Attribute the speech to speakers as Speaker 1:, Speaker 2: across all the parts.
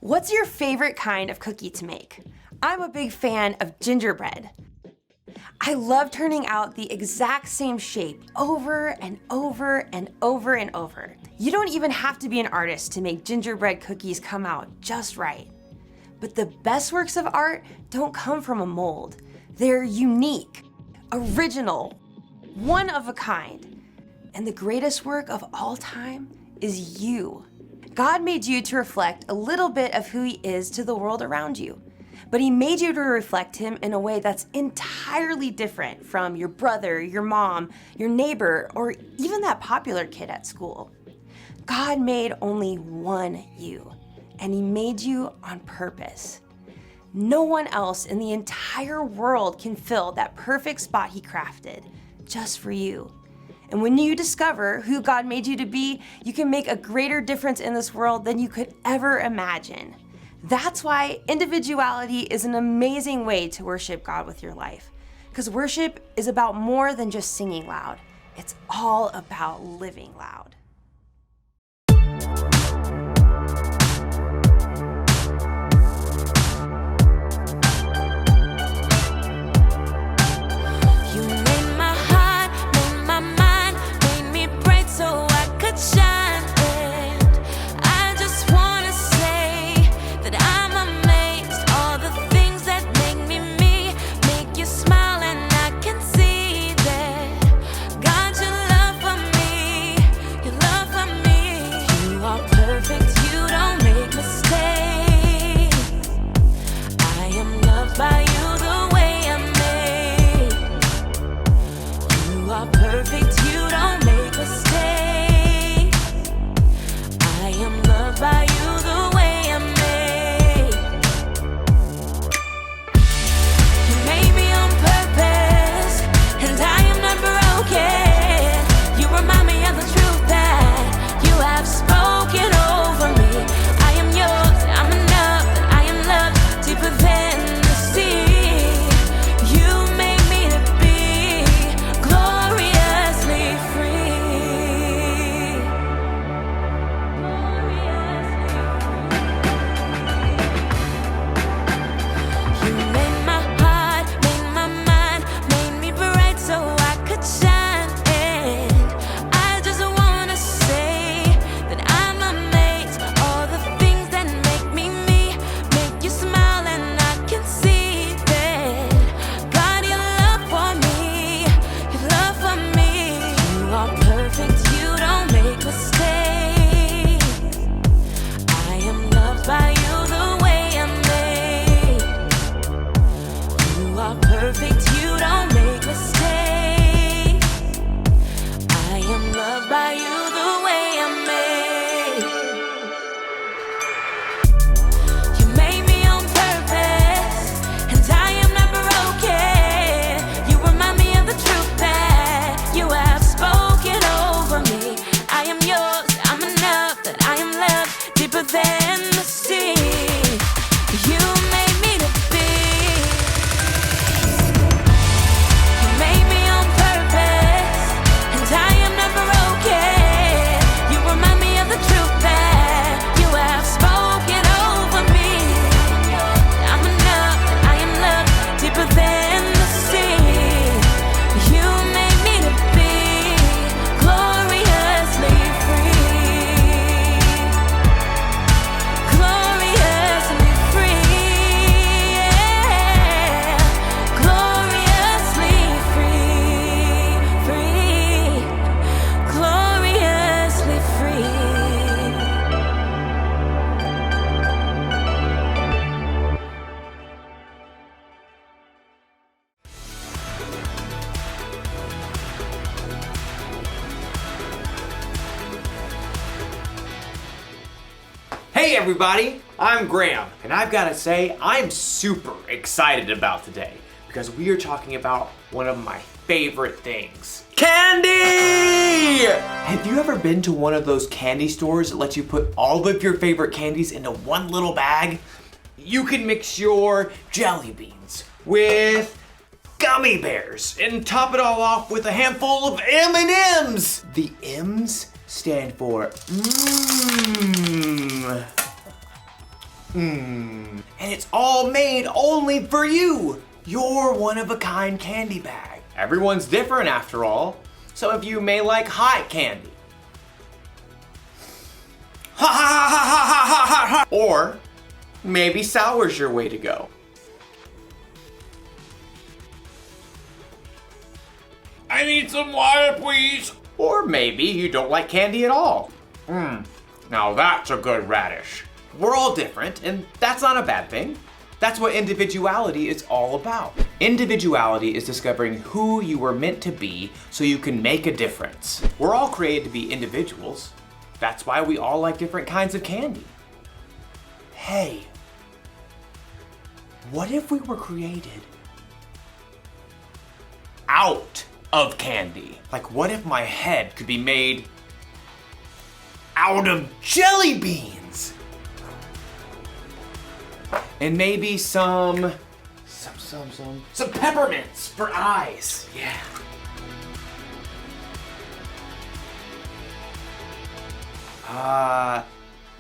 Speaker 1: What's your favorite kind of cookie to make? I'm a big fan of gingerbread. I love turning out the exact same shape over and over and over and over. You don't even have to be an artist to make gingerbread cookies come out just right. But the best works of art don't come from a mold. They're unique, original, one of a kind. And the greatest work of all time is you. God made you to reflect a little bit of who He is to the world around you. But He made you to reflect Him in a way that's entirely different from your brother, your mom, your neighbor, or even that popular kid at school. God made only one you, and He made you on purpose. No one else in the entire world can fill that perfect spot He crafted, just for you. And when you discover who God made you to be, you can make a greater difference in this world than you could ever imagine. That's why individuality is an amazing way to worship God with your life. Because worship is about more than just singing loud. It's all about living loud.
Speaker 2: Hey everybody, I'm Graham, and I've got to say I'm super excited about today because we are talking about one of my favorite things. Candy! Have you ever been to one of those candy stores that lets you put all of your favorite candies into one little bag? You can mix your jelly beans with gummy bears and top it all off with a handful of M&Ms. The M's stand for And it's all made only for you. Your one-of-a-kind candy bag. Everyone's different after all. Some of you may like hot candy. Ha ha ha ha ha ha ha ha! Or maybe sour's your way to go.
Speaker 3: I need some water, please.
Speaker 2: Or maybe you don't like candy at all. Now that's a good radish. We're all different, and that's not a bad thing. That's what individuality is all about. Individuality is discovering who you were meant to be so you can make a difference. We're all created to be individuals. That's why we all like different kinds of candy. Hey, what if we were created out of candy? Like, what if my head could be made out of jelly beans? And maybe some peppermints for eyes. Yeah.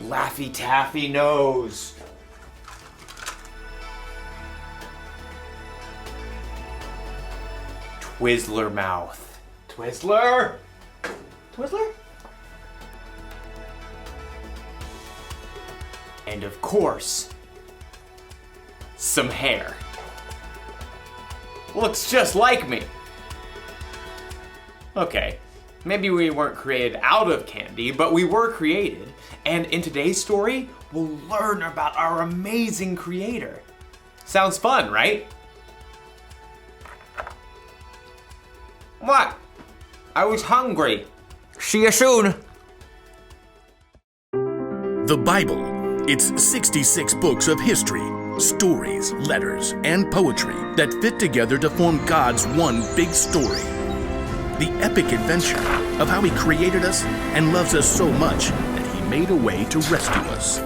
Speaker 2: Laffy Taffy nose. Twizzler mouth. Twizzler? Twizzler? And of course, some hair. Looks just like me. Okay, maybe we weren't created out of candy, but we were created. And in today's story, we'll learn about our amazing creator. Sounds fun, right? What? I was hungry. See you soon.
Speaker 3: The Bible. It's 66 books of history, stories, letters, and poetry that fit together to form God's one big story. The epic adventure of how He created us and loves us so much that He made a way to rescue us.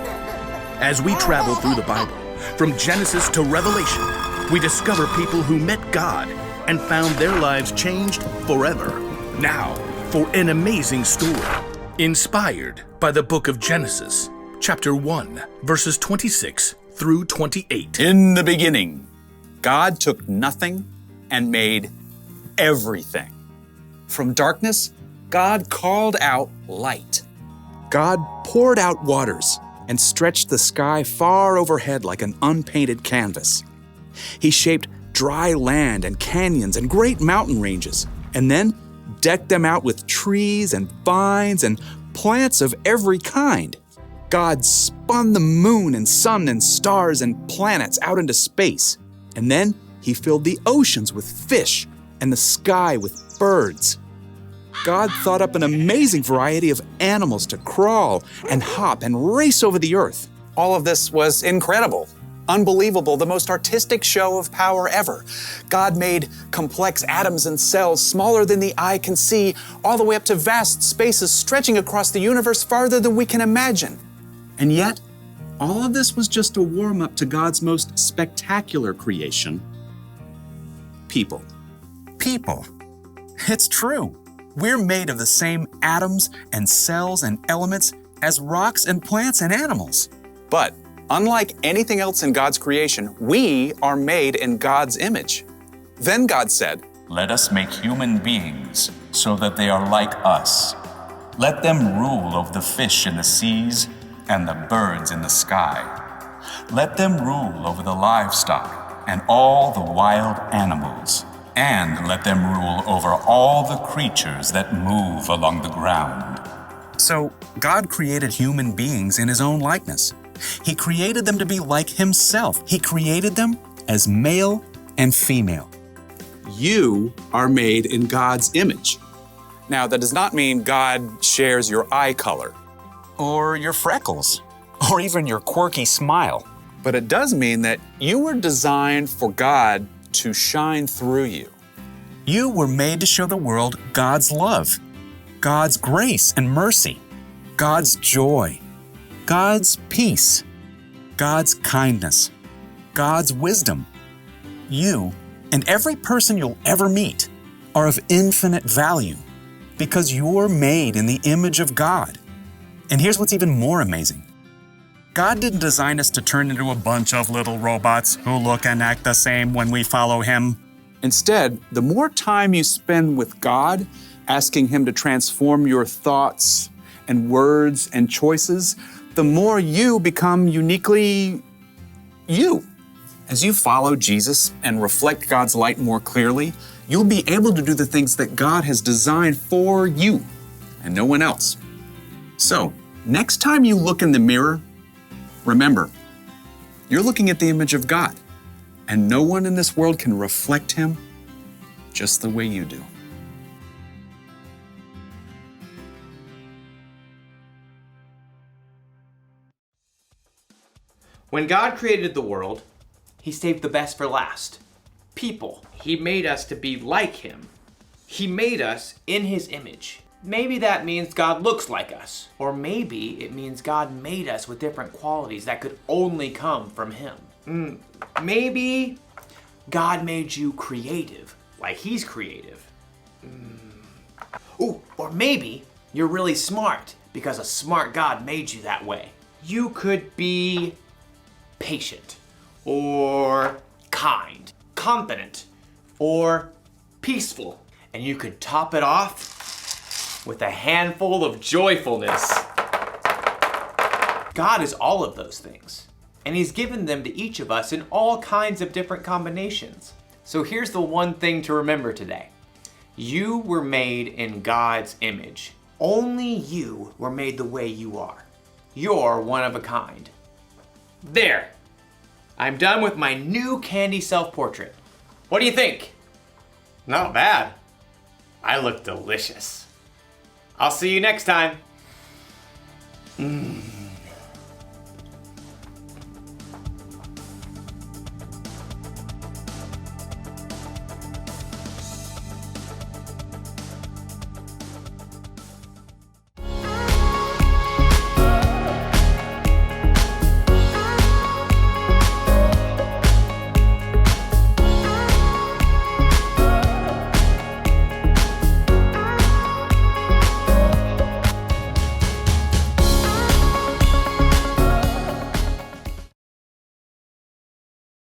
Speaker 3: As we travel through the Bible, from Genesis to Revelation, we discover people who met God and found their lives changed forever. Now, for an amazing story, inspired by the book of Genesis, chapter 1, verses 26 through 28.
Speaker 4: In the beginning, God took nothing and made everything. From darkness, God called out light.
Speaker 5: God poured out waters and stretched the sky far overhead like an unpainted canvas. He shaped dry land and canyons and great mountain ranges, and then decked them out with trees and vines and plants of every kind. God spun the moon and sun and stars and planets out into space, and then He filled the oceans with fish and the sky with birds. God thought up an amazing variety of animals to crawl and hop and race over the earth.
Speaker 4: All of this was incredible, unbelievable, the most artistic show of power ever. God made complex atoms and cells smaller than the eye can see, all the way up to vast spaces stretching across the universe farther than we can imagine.
Speaker 5: And yet, all of this was just a warm-up to God's most spectacular creation: people. People. It's true. We're made of the same atoms and cells and elements as rocks and plants and animals.
Speaker 4: But unlike anything else in God's creation, we are made in God's image. Then God said,
Speaker 6: "Let us make human beings so that they are like us. Let them rule over the fish in the seas and the birds in the sky. Let them rule over the livestock and all the wild animals. And let them rule over all the creatures that move along the ground."
Speaker 5: So, God created human beings in His own likeness. He created them to be like Himself. He created them as male and female. You are made in God's image.
Speaker 4: Now, that does not mean God shares your eye color,
Speaker 5: Or your freckles. Or even your quirky smile.
Speaker 4: but it does mean that you were designed for God to shine through you.
Speaker 5: You were made to show the world God's love, God's grace and mercy, God's joy, God's peace, God's kindness, God's wisdom. You and every person you'll ever meet are of infinite value because you're made in the image of God. And here's what's even more amazing.
Speaker 7: God didn't design us to turn into a bunch of little robots who look and act the same when we follow Him.
Speaker 5: Instead, the more time you spend with God, asking Him to transform your thoughts and words and choices, the more you become uniquely you. As you follow Jesus and reflect God's light more clearly, you'll be able to do the things that God has designed for you and no one else. So, next time you look in the mirror, remember, you're looking at the image of God, and no one in this world can reflect Him just the way you do.
Speaker 2: When God created the world, He saved the best for last. People. He made us to be like Him. He made us in His image. Maybe that means God looks like us. Or maybe it means God made us with different qualities that could only come from Him. Maybe God made you creative, like He's creative. Ooh, or maybe you're really smart because a smart God made you that way. You could be patient, or kind, confident, or peaceful. And you could top it off with a handful of joyfulness. God is all of those things, and He's given them to each of us in all kinds of different combinations. So here's the one thing to remember today. You were made in God's image. Only you were made the way you are. You're one of a kind. There. I'm done with my new candy self-portrait. What do you think? Not bad. I look delicious. I'll see you next time.